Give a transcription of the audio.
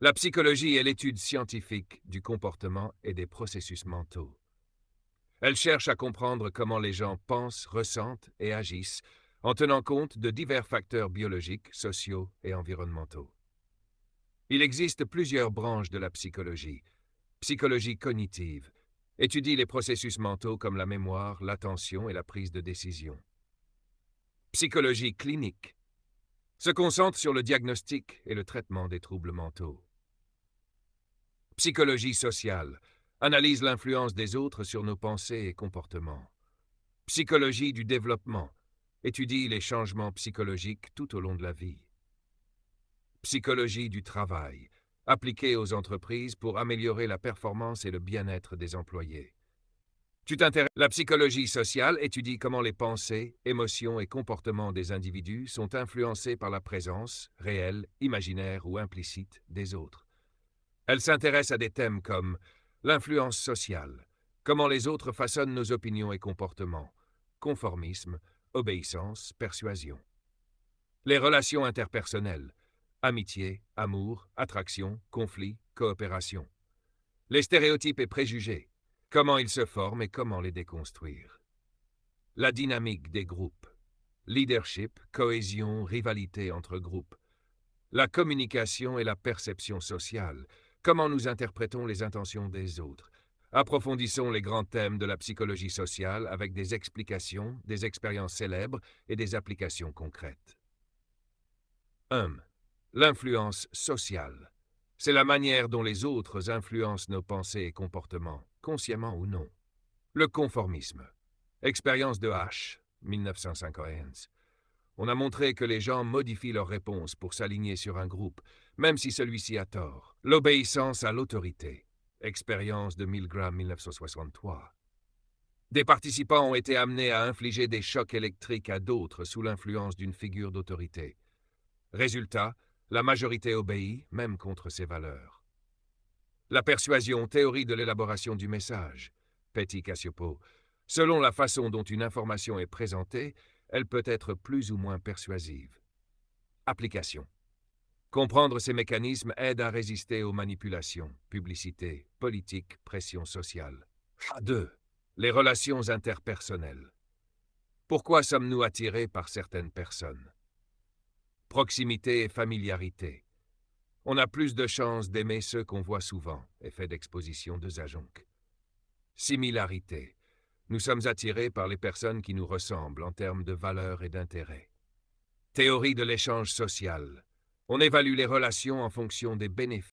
La psychologie est l'étude scientifique du comportement et des processus mentaux. Elle cherche à comprendre comment les gens pensent, ressentent et agissent en tenant compte de divers facteurs biologiques, sociaux et environnementaux. Il existe plusieurs branches de la psychologie. Psychologie cognitive étudie les processus mentaux comme la mémoire, l'attention et la prise de décision. Psychologie clinique se concentre sur le diagnostic et le traitement des troubles mentaux. Psychologie sociale analyse l'influence des autres sur nos pensées et comportements. Psychologie du développement étudie les changements psychologiques tout au long de la vie. Psychologie du travail appliquée aux entreprises pour améliorer la performance et le bien-être des employés. La psychologie sociale étudie comment les pensées, émotions et comportements des individus sont influencés par la présence, réelle, imaginaire ou implicite, des autres. Elle s'intéresse à des thèmes comme l'influence sociale, comment les autres façonnent nos opinions et comportements, conformisme, obéissance, persuasion. Les relations interpersonnelles, amitié, amour, attraction, conflit, coopération. Les stéréotypes et préjugés, comment ils se forment et comment les déconstruire. La dynamique des groupes, leadership, cohésion, rivalité entre groupes. La communication et la perception sociale, comment nous interprétons les intentions des autres. Approfondissons les grands thèmes de la psychologie sociale avec des explications, des expériences célèbres et des applications concrètes. 1. L'influence sociale. C'est la manière dont les autres influencent nos pensées et comportements, consciemment ou non. Le conformisme. Expérience de H, 1951. On a montré que les gens modifient leurs réponses pour s'aligner sur un groupe, même si celui-ci a tort. L'obéissance à l'autorité. Expérience de Milgram, 1963. Des participants ont été amenés à infliger des chocs électriques à d'autres sous l'influence d'une figure d'autorité. Résultat, la majorité obéit, même contre ses valeurs. La persuasion, théorie de l'élaboration du message. Petty-Cassioppo. Selon la façon dont une information est présentée, elle peut être plus ou moins persuasive. Application. Comprendre ces mécanismes aide à résister aux manipulations, publicité, politique, pression sociale. 2. Les relations interpersonnelles. Pourquoi sommes-nous attirés par certaines personnes? Proximité et familiarité. On a plus de chances d'aimer ceux qu'on voit souvent, effet d'exposition de Zajonc. Similarité. Nous sommes attirés par les personnes qui nous ressemblent en termes de valeurs et d'intérêts. Théorie de l'échange social. On évalue les relations en fonction des bénéfices